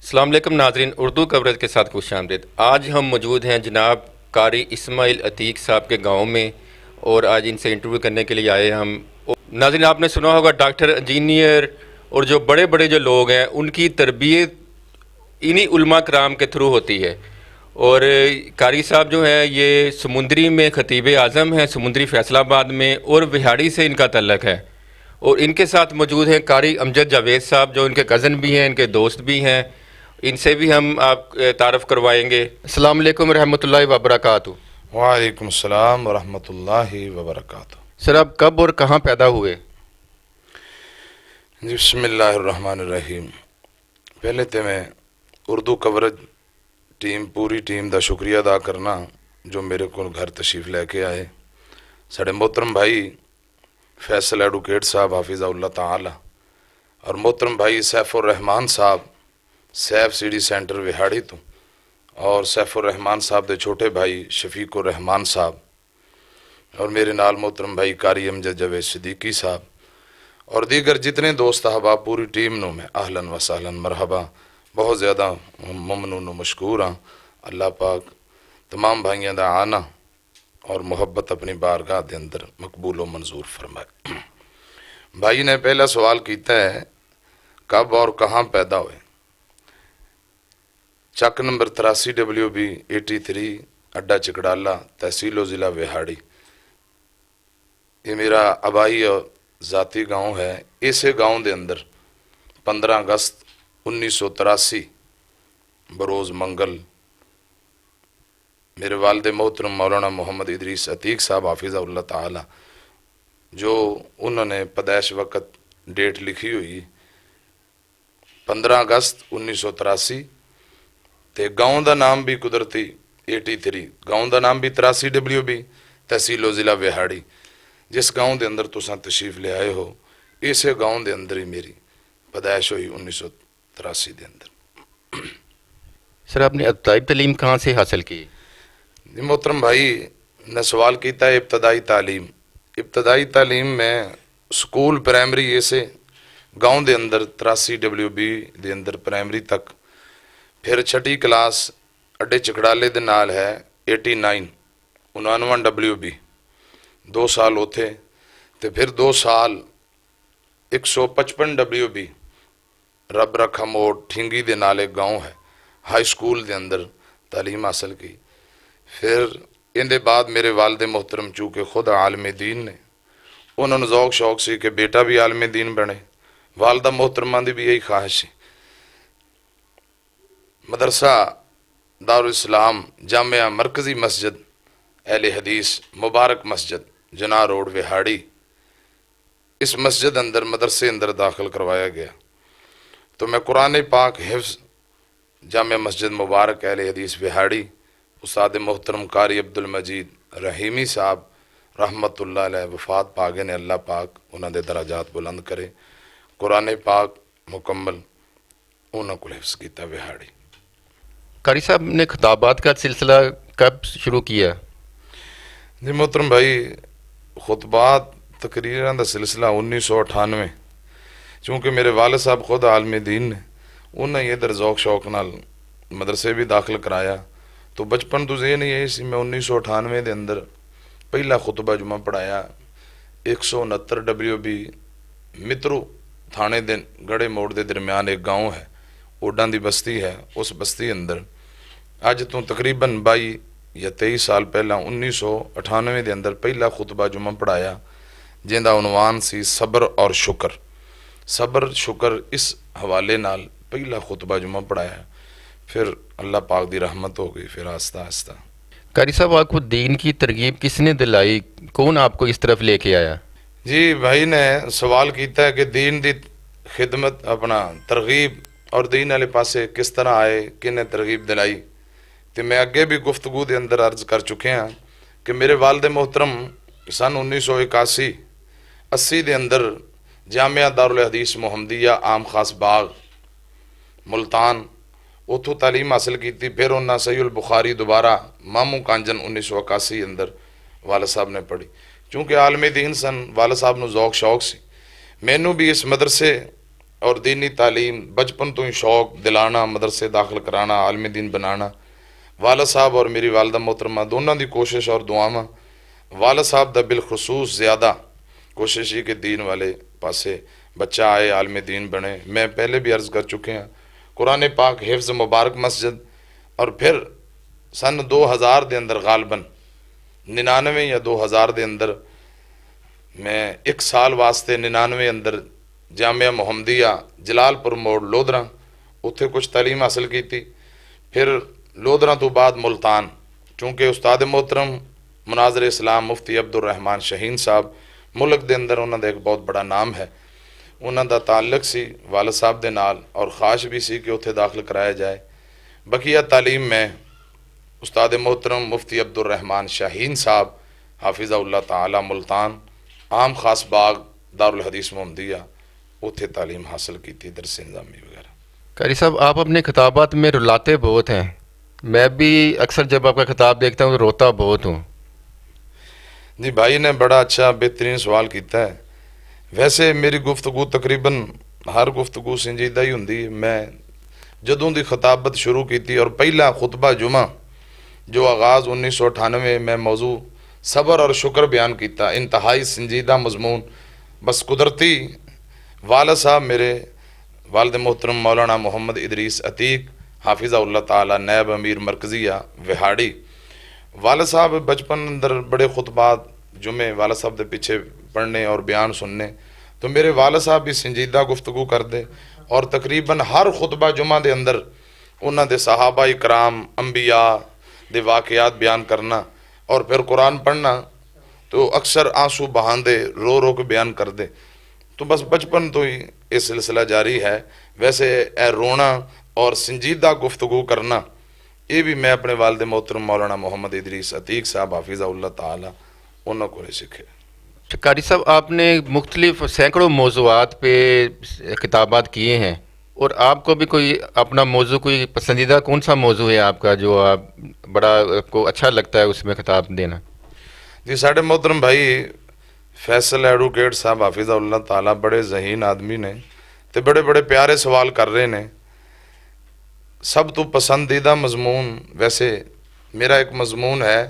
السلام علیکم ناظرین، اردو کوریج کے ساتھ خوش آمدید۔ آج ہم موجود ہیں جناب قاری اسماعیل عتیق صاحب کے گاؤں میں، اور آج ان سے انٹرویو کرنے کے لیے آئے ہم۔ ناظرین، آپ نے سنا ہوگا ڈاکٹر، انجینئر اور جو بڑے بڑے جو لوگ ہیں ان کی تربیت انہی علماء کرام کے تھرو ہوتی ہے۔ اور قاری صاحب جو ہیں یہ سمندری میں خطیب اعظم ہیں، سمندری فیصل آباد میں، اور وہاڑی سے ان کا تعلق ہے۔ اور ان کے ساتھ موجود ہیں قاری امجد جاوید صاحب، جو ان کے کزن بھی ہیں، ان کے دوست بھی ہیں۔ ان سے بھی ہم آپ تعارف کروائیں گے۔ السلام علیکم ورحمۃ اللہ وبرکاتہ۔ وعلیکم السلام ورحمۃ اللہ وبرکاتہ۔ سر، آپ کب اور کہاں پیدا ہوئے؟ جی بسم اللہ الرحمن الرحیم۔ پہلے تو میں اردو کوریج پوری ٹیم دا شکریہ ادا کرنا جو میرے کو گھر تشریف لے کے آئے۔ ساڑے محترم بھائی فیصل ایڈوکیٹ صاحب حافظہ اللہ تعالی، اور محترم بھائی سیف الرحمان صاحب safe C D centre Vehari تو، اور سیف الرحمان صاحب دے چھوٹے بھائی شفیق الرحمان صاحب، اور میرے نال محترم بھائی قاری امجد جاوید صدیقی صاحب، اور دیگر جتنے دوست احباب پوری ٹیم نو میں اہلاً و سہلاً مرحبا، بہت زیادہ ممنون و مشکور ہاں۔ اللہ پاک تمام بھائیاں دا آنا اور محبت اپنی بارگاہ دے اندر مقبول و منظور فرمائے۔ بھائی نے پہلا سوال کیتا ہے کب اور کہاں پیدا ہوئے۔ چک نمبر 83 WB 83 اڈا چکڑالہ، تحصیل و ضلع وہاڑی۔ یہ میرا آبائی اور ذاتی گاؤں ہے۔ اسے گاؤں دے اندر 15 اگست 1983 بروز منگل میرے والد محترم مولانا محمد ادریس عتیق صاحب حافظہ اللہ تعالی، جو انہوں نے پیدائش وقت ڈیٹ لکھی ہوئی 15 اگست 1983، تے گاؤں دا نام بھی قدرتی 83، گاؤں دا نام بھی 83 WB تحصیل و ضلع وہاڑی۔ جس گاؤں دے اندر تساں تشریف لے آئے ہو، اسے گاؤں دے اندر ہی میری پیدائش ہوئی 1983 دے اندر۔ سر، آپ نے ابتدائی تعلیم کہاں سے حاصل کی؟ جی محترم بھائی نے سوال کیتا ہے ابتدائی تعلیم۔ ابتدائی تعلیم میں سکول پرائمری اسے گاؤں دے اندر 83 WB دے اندر پرائمری تک، پھر چھٹی کلاس اڈے چکڑالے دے نال ہے 89 99 WB 2 سال ہوتے، تے پھر 2 سال 155 WB رب رکھا موڑ ٹھنگی دے نال ایک گاؤں ہے، ہائی سکول دے اندر تعلیم حاصل کی۔ پھر ان دے بعد میرے والد محترم چونکہ خود عالم دین نے، انہوں نے ذوق شوق سی کہ بیٹا بھی عالم دین بنے، والدہ محترمہ دی بھی یہی خواہش ہے۔ مدرسہ دارالاسلام جامعہ مرکزی مسجد اہل حدیث مبارک مسجد جناح روڈ وہاڑی، اس مسجد اندر مدرسے اندر داخل کروایا گیا۔ تو میں قرآن پاک حفظ جامعہ مسجد مبارک اہل حدیث وہاڑی، استاد محترم قاری عبدالمجید رحیمی صاحب رحمت اللہ علیہ وفات پا گئے نے، اللہ پاک انہوں دے درجات بلند کرے۔ قرآن پاک مکمل انہوں کو حفظ کیتا وہاڑی۔ قاری صاحب نے خطابات کا سلسلہ کب شروع کیا؟ جی محترم بھائی خطبات تقریراں دا سلسلہ 1998، چونکہ میرے والد صاحب خود عالم دین نے، انہیں یہ در ذوق شوق نال مدرسے بھی داخل کرایا۔ تو بچپن تو ذہن یہی سی میں 1998 دے اندر پہلا خطبہ جمعہ پڑھایا 169 WB مترو تھانے دے گڑے موڑ دے درمیان ایک گاؤں ہے، اوڈاں دی بستی ہے، اس بستی اندر اج تو تقریباً 22 یا 23 سال پہلا 1998 دے اندر پہلا خطبہ جمعہ پڑھایا، جن دا عنوان سی صبر اور شکر۔ صبر شکر اس حوالے نال پہلا خطبہ جمعہ پڑھایا، پھر اللہ پاک دی رحمت ہو گئی، پھر آہستہ آہستہ۔ قاری صاحب، آپ کو دین کی ترغیب کس نے دلائی؟ کون آپ کو اس طرف لے کے آیا؟ جی بھائی نے سوال کیتا ہے کہ دین دی خدمت اپنا ترغیب اور دین والے پاسے کس طرح آئے، کنے ترغیب دلائی؟ تو میں اگے بھی گفتگو دے اندر عرض کر چکے ہیں کہ میرے والد محترم سن 1981 80 دے اندر جامعہ دارالحدیث محمدیہ عام خاص باغ ملتان اتھوں تعلیم حاصل کیتی، پھر انہاں صحیح البخاری دوبارہ ماموں کانجن 1981 اندر والد صاحب نے پڑھی۔ چونکہ عالم دین سن، والد صاحب نو ذوق شوق سی، مینوں بھی اس مدرسے اور دینی تعلیم بچپن تو ہی شوق دلانا، مدرسے داخل کرانا، عالم دین بنانا، والد صاحب اور میری والدہ محترمہ دونوں دی کوشش اور دعاواں، والد صاحب دا بالخصوص زیادہ کوشش ہی کہ دین والے پاسے بچہ آئے، عالم دین بنے۔ میں پہلے بھی عرض کر چکے ہیں، قرآن پاک حفظ مبارک مسجد، اور پھر سن 2000 دے اندر غالباً 99 یا 2000 دے اندر میں ایک سال واسطے 99 اندر جامعہ محمدیہ جلال پور موڑ لودھراں اتھے کچھ تعلیم حاصل کی تھی۔ پھر لودھراں تو بعد ملتان، چونکہ استاد محترم مناظر اسلام مفتی عبد الرحمان شہین صاحب ملک دے اندر انہوں دا ایک بہت بڑا نام ہے، انہوں دا تعلق سی والد صاحب دے نال اور خواہش بھی سی کہ اتھے داخل کرایا جائے۔ بقیہ تعلیم میں استاد محترم مفتی عبد الرحمان شاہین صاحب حافظہ اللہ تعالی ملتان عام خاص باغ دارالحدیث محمدیہ اتھے تعلیم حاصل کی تھی، درس نظامی وغیرہ۔ قاری صاحب آپ اپنے خطابات میں رلاتے بہت ہیں، میں بھی اکثر جب آپ کا خطاب دیکھتا ہوں تو روتا بہت ہوں۔ جی بھائی نے بڑا اچھا بہترین سوال کیتا ہے۔ ویسے میری گفتگو تقریباً ہر گفتگو سنجیدہ ہی ہوندی ہے۔ میں جدوں دی خطابت شروع کی تھی اور پہلا خطبہ جمعہ جو آغاز 1998 میں موضوع صبر اور شکر بیان کیتا، انتہائی سنجیدہ مضمون، بس قدرتی والد صاحب میرے والد محترم مولانا محمد ادریس عتیق حافظہ اللہ تعالی نائب امیر مرکزیہ وہاڑی، والد صاحب بچپن اندر بڑے خطبات جمعے والد صاحب دے پیچھے پڑھنے اور بیان سننے، تو میرے والد صاحب بھی سنجیدہ گفتگو کر دے اور تقریباً ہر خطبہ جمعہ دے اندر انہاں دے صحابہ اکرام انبیاء دے واقعات بیان کرنا اور پھر قرآن پڑھنا، تو اکثر آنسو بہاندے رو رو کے بیان کر دے۔ تو بس بچپن تو ہی یہ سلسلہ جاری ہے۔ ویسے اے رونا اور سنجیدہ گفتگو کرنا یہ بھی میں اپنے والد محترم مولانا محمد ادریس عتیق صاحب حافظہ اللہ تعالی انہوں کو لے سیکھے۔ قاری صاحب آپ نے مختلف سینکڑوں موضوعات پہ خطابات کیے ہیں، اور آپ کو بھی کوئی اپنا موضوع، کوئی پسندیدہ کون سا موضوع ہے آپ کا جو آپ بڑا کو اچھا لگتا ہے اس میں خطاب دینا؟ جی ساڑھے محترم بھائی فیصل ایڈوکیٹ صاحب حافظہ اللہ تعالیٰ بڑے ذہین آدمی نے تے بڑے بڑے پیارے سوال کر رہے نے۔ سب تو پسندیدہ مضمون ویسے میرا ایک مضمون ہے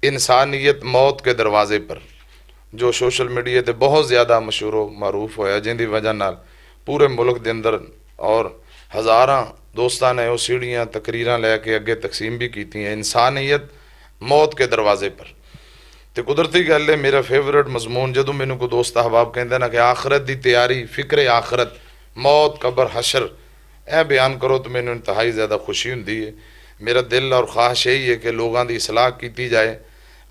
انسانیت موت کے دروازے پر، جو سوشل میڈیا تے بہت زیادہ مشہور و معروف ہویا، جن دی وجہ نال پورے ملک دے اندر اور ہزاراں دوستان نے وہ سیڑھیاں تقریراں لے کے اگے تقسیم بھی کیتی ہیں، انسانیت موت کے دروازے پر۔ تے قدرتی گل ہے میرا فیورٹ مضمون جدوں مینوں کو دوست احباب کہندے نا کہ آخرت دی تیاری، فکر آخرت، موت، قبر، حشر، اے بیان کرو تو مینوں انتہائی زیادہ خوشی ہوندی ہے۔ میرا دل اور خواہش یہی ہے کہ لوگاں دی اصلاح کیتی جائے،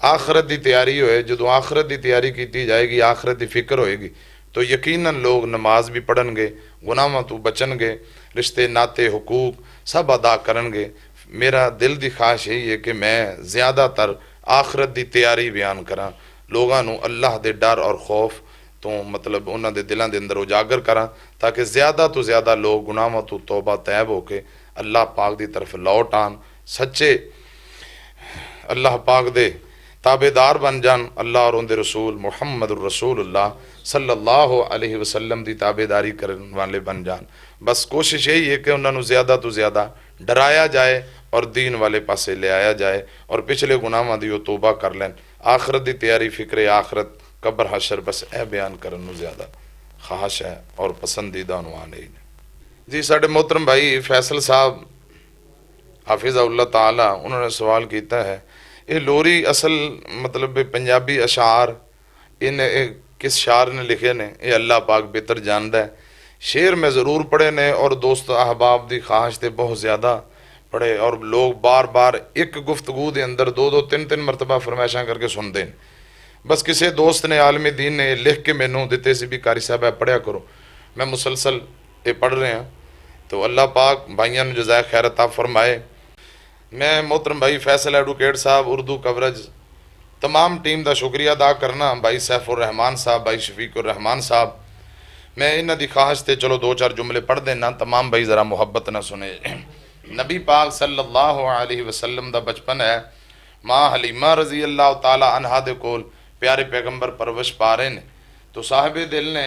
آخرت دی تیاری ہوئے۔ جدوں آخرت دی تیاری کیتی جائے گی، آخرت دی فکر ہوئے گی تو یقیناً لوگ نماز بھی پڑھن گے، گناہاں تو بچن گے، رشتے ناتے حقوق سب ادا کرن گے۔ میرا دل دی خواہش یہی ہے کہ میں زیادہ تر آخرت دی تیاری بیان کراں، لوگاں نو اللہ دے ڈر اور خوف تو مطلب انہاں دے دلاں دے اندر اجاگر کراں، تاکہ زیادہ تو زیادہ لوگ گناہاں تو توبہ طیب ہو کے اللہ پاک دی طرف لوٹ آن، سچے اللہ پاک دے تابعدار بن جان، اللہ اور ان دے رسول محمد الرسول اللہ صلی اللہ علیہ وسلم دی تابعداری کرن والے بن جان۔ بس کوشش یہی ہے کہ انہاں نو زیادہ تو زیادہ ڈرایا جائے اور دین والے پاسے لے آیا جائے، اور پچھلے گناہاں دی وہ توبہ کر لین۔ آخرت دی تیاری، فکر آخرت، قبر حشر، بس اے بیان کرن نو زیادہ خواہش ہے اور پسندیدہ عنوان ہے۔ جی ساڑھے محترم بھائی فیصل صاحب حافظہ اللہ تعالی انہوں نے سوال کیتا ہے، یہ لوری اصل مطلب پنجابی اشعار ان کس شاعر نے لکھے نے، یہ اللہ پاک بہتر جاندہ ہے۔ شعر میں ضرور پڑھے نے اور دوست احباب دی خواہش تے بہت زیادہ پڑھے، اور لوگ بار بار ایک گفتگو دے اندر دو دو تین تین مرتبہ فرمائشاں کر کے سن دیں۔ بس کسی دوست نے عالم دین نے لکھ کے مینوں دیتے سے بھی قاری صاحب ہے پڑھیا کرو، میں مسلسل یہ پڑھ رہے ہیں، تو اللہ پاک بھائیاں نے جزائے خیر عطا فرمائے۔ میں محترم بھائی فیصل ایڈوکیٹ صاحب اردو کوریج تمام ٹیم دا شکریہ ادا کرنا، بھائی سیف الرحمان صاحب، بھائی شفیق الرحمان صاحب، میں انہاں دی خواہش تے چلو دو چار جملے پڑھ دینا، تمام بھائی ذرا محبت نہ سنے۔ نبی پاک صلی اللہ علیہ وسلم دا بچپن ہے، ماں حلیمہ رضی اللہ تعالی عنہا دے کول پیارے پیغمبر پرورش پا رہے نے، تو صاحب دل نے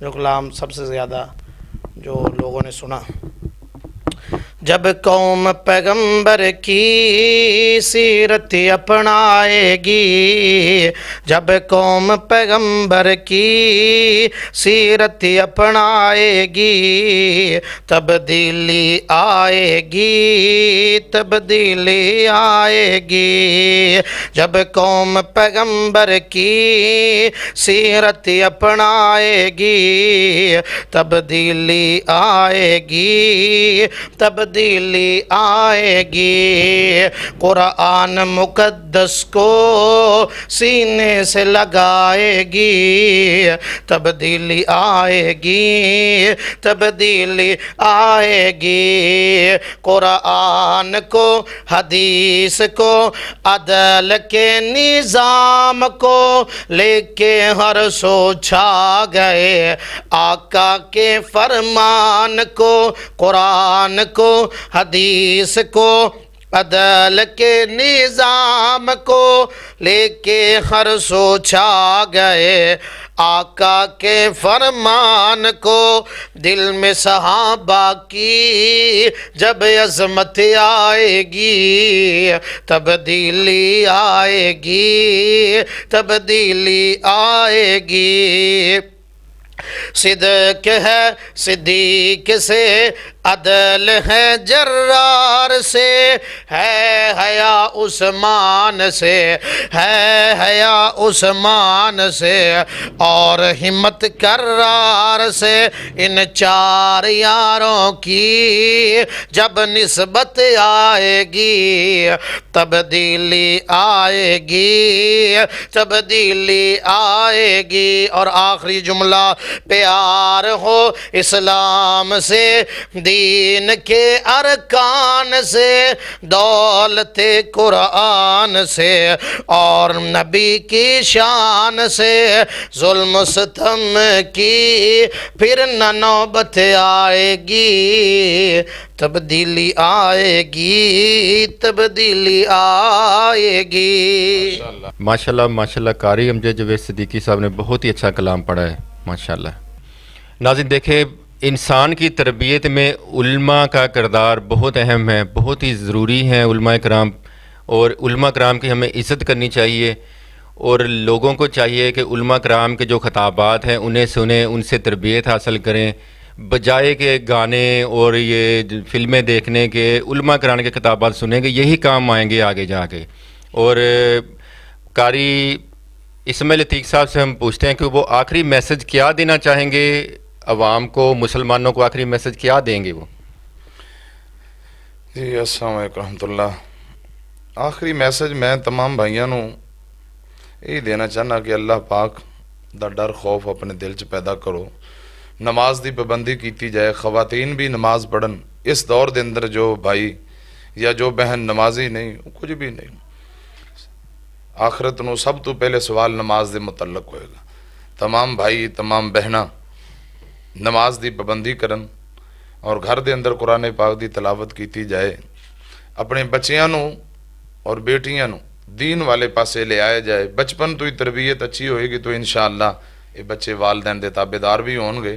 جو کلام سب سے زیادہ جو لوگوں نے سنا. جب قوم پیغمبر کی سیرت اپنائے گی، جب قوم پیغمبر کی سیرت اپنائے گی، تبدیلی آئے گی، تبدیلی آئے گی. جب قوم پیغمبر کی سیرت اپنائے گی، تبدیلی آئے گی، تبدیلی آئے گی. قرآن مقدس کو سینے سے لگائے گی، تبدیلی آئے گی، تبدیلی آئے گی. قرآن کو، حدیث کو، عدل کے نظام کو لے کے ہر سو چھا گئے. آقا کے فرمان کو، قرآن کو، حدیث کو، عدل کے نظام کو لے کے ہر سو چھا گئے. آقا کے فرمان کو دل میں صحابہ کی جب عظمت آئے گی، تبدیلی آئے گی، تبدیلی آئے گی. صدق ہے صدیق سے، عدل ہے جرار سے، ہے حیا عثمان سے، ہے حیا عثمان سے، اور ہمت کرار سے. ان چار یاروں کی جب نسبت آئے گی، تبدیلی آئے گی، تبدیلی آئے گی. اور آخری جملہ، پیار ہو اسلام سے، دین کے ارکان سے، دولت قرآن سے، اور نبی کی شان سے. ظلم و ستم کی پھر نہ نوبت آئے گی، تبدیلی آئے گی، تبدیلی آئے گی. ماشاءاللہ ماشاءاللہ. قاری امجد جاوید صدیقی صاحب نے بہت ہی اچھا کلام پڑھا ہے ماشاءاللہ. ناظرین دیکھیں، انسان کی تربیت میں علماء کا کردار بہت اہم ہے، بہت ہی ضروری ہے علماء کرام. اور علماء کرام کی ہمیں عزت کرنی چاہیے، اور لوگوں کو چاہیے کہ علماء کرام کے جو خطابات ہیں انہیں سنیں، ان سے تربیت حاصل کریں، بجائے کہ گانے اور یہ فلمیں دیکھنے کے علماء کرام کے خطابات سنیں گے. یہی کام آئیں گے آگے جا کے. اور قاری اسماعیل عتیق صاحب سے ہم پوچھتے ہیں کہ وہ آخری میسج کیا دینا چاہیں گے عوام کو، مسلمانوں کو آخری میسج کیا دیں گے وہ؟ جی السلام علیکم رحمۃ اللہ. آخری میسج میں تمام بھائیوں نو یہ دینا چاہنا کہ اللہ پاک دا ڈر خوف اپنے دل چ پیدا کرو. نماز دی پابندی کیتی جائے، خواتین بھی نماز پڑھن. اس دور دے اندر جو بھائی یا جو بہن نمازی نہیں، کچھ بھی نہیں، آخرت نو سب تو پہلے سوال نماز دے متعلق ہوئے گا. تمام بھائی تمام بہناں نماز دی پابندی کرن، اور گھر دے اندر قرآن پاک دی تلاوت کیتی جائے. اپنے بچیاں نو اور بیٹیاں نو دین والے پاسے لے آیا جائے. بچپن تو ہی تربیت اچھی ہوئے گی تو انشاءاللہ یہ بچے والدین دے تابعدار بھی ہون گے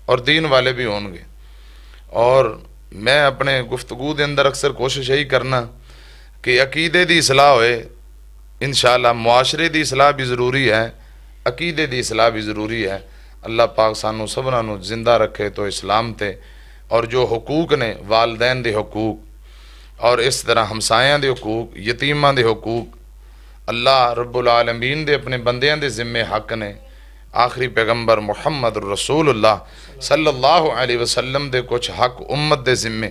اور دین والے بھی ہون گے. اور میں اپنے گفتگو دے اندر اکثر کوشش یہی کرنا کہ عقیدے دی اصلاح ہوئے. انشاءاللہ معاشرے دی اصلاح بھی ضروری ہے، عقیدے دی اصلاح بھی ضروری ہے. اللہ پاک سانو سبنا نو زندہ رکھے تو اسلام تے. اور جو حقوق نے والدین دے حقوق، اور اس طرح ہمسایاں دے حقوق، یتیماں دے حقوق، اللہ رب العالمین دے اپنے بندیاں دے ذمے حق نے. آخری پیغمبر محمد رسول اللہ صلی اللہ علیہ وسلم دے کچھ حق امت دے ذمے.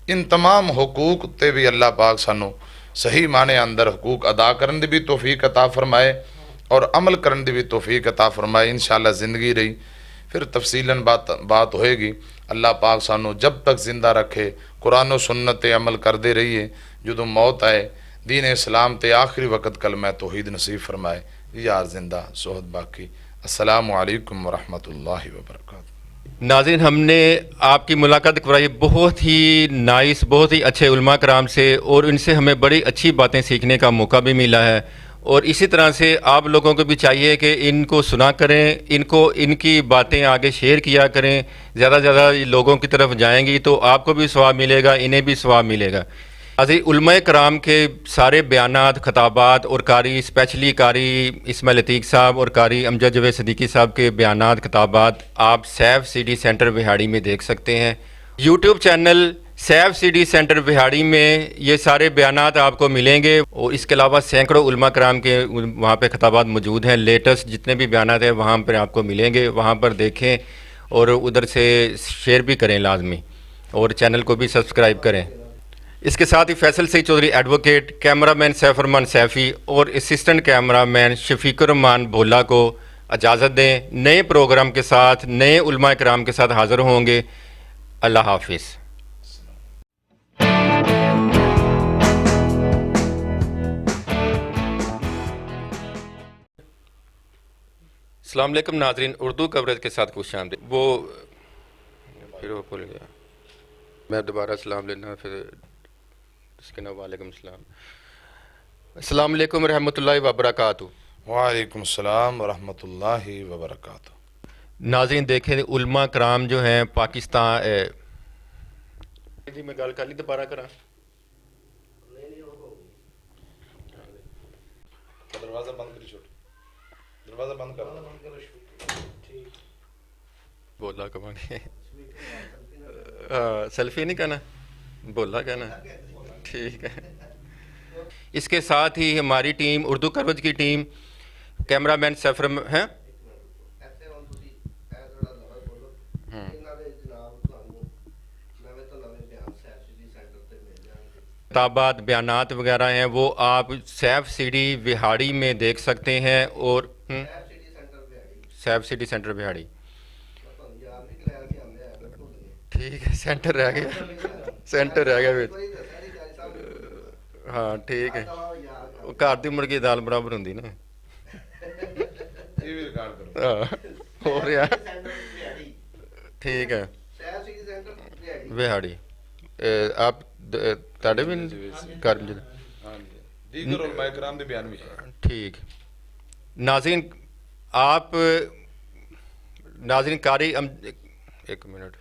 ان تمام حقوق تے بھی اللہ پاک سانو صحیح معنی اندر حقوق ادا کرن دی بھی توفیق عطا فرمائے اور عمل کرن دی بھی توفیق عطا فرمائے. انشاءاللہ زندگی رہی پھر تفصیلاً بات ہوئے گی. اللہ پاک سانو جب تک زندہ رکھے قرآن و سنت تے عمل کردے رہیے. جدو موت آئے دین اسلام تے آخری وقت کلمہ توحید نصیب فرمائے. یار زندہ صحت باقی. السلام علیکم ورحمۃ اللہ وبرکاتہ. ناظرین، ہم نے آپ کی ملاقات کرائی بہت ہی نائس، بہت ہی اچھے علماء کرام سے، اور ان سے ہمیں بڑی اچھی باتیں سیکھنے کا موقع بھی ملا ہے. اور اسی طرح سے آپ لوگوں کو بھی چاہیے کہ ان کو سنا کریں، ان کی باتیں آگے شیئر کیا کریں، زیادہ سے زیادہ لوگوں کی طرف جائیں گی تو آپ کو بھی ثواب ملے گا، انہیں بھی ثواب ملے گا۔ حضرت علماء کرام کے سارے بیانات، خطابات اور قاری اسپیشلی قاری اسماعیل عتیق صاحب اور قاری امجد جاوید صدیقی صاحب کے بیانات، خطابات آپ Saif C D centre Bahari میں دیکھ سکتے ہیں۔ YouTube channel Saif C D centre Bahari میں یہ سارے بیانات آپ کو ملیں گے، اور اس کے علاوہ سینکڑوں علماء کرام کے وہاں پہ خطابات موجود ہیں، لیٹسٹ جتنے بھی بیانات ہیں وہاں پر آپ کو ملیں گے، وہاں پر دیکھیں اور ادھر سے شیئر بھی کریں لازمی، اور چینل کو بھی سبسکرائب کریں۔ اس کے ساتھ ہی فیصل سعید چودھری ایڈوکیٹ، کیمرہ مین سیف الرحمان سیفی اور اسسٹنٹ کیمرہ مین شفیق الرحمان بھولا کو اجازت دیں۔ نئے پروگرام کے ساتھ، نئے علماء کرام کے ساتھ حاضر ہوں گے۔ اللہ حافظ۔ السلام علیکم ناظرین، اردو کوریج کے ساتھ خوش آمدید۔ پھر وہ بھول گیا، میں دوبارہ سلام لینا، پھر اس کے نام وعلیکم السلام۔ السلام علیکم ورحمۃ اللہ وبرکاتہ۔ وعلیکم السلام ورحمۃ اللہ وبرکاتہ۔ ناظرین دیکھیں، علماء کرام جو ہیں پاکستان جی میں گل کر لی، دوبارہ کرا دروازہ بند کری، چھوٹ دروازہ بند کر۔ بولا کہاں گے، سیلفی نہیں کہنا، بولا کہنا، ٹھیک ہے۔ اس کے ساتھ ہی ہماری ٹیم، اردو کوریج کی ٹیم، کیمرہ مین سیفر ہیں خطابات، بیانات وغیرہ ہیں وہ آپ سیف سی ڈی بہاڑی میں دیکھ سکتے ہیں، اور سیف سی ڈی سینٹر بہاڑی، ٹھیک ہے، سینٹر رہ گیا، سینٹر رہ گیا بچ، ہاں ٹھیک ہے، وہ گھر دی مرغی دال برابر ہوندی نا، ہو رہا ٹھیک ہے، بہاڑی آپ تاڑے بھی دیگر علماء کرام دے بیان بھی ٹھیک۔ ناظرین آپ، ناظرین قاری ایک منٹ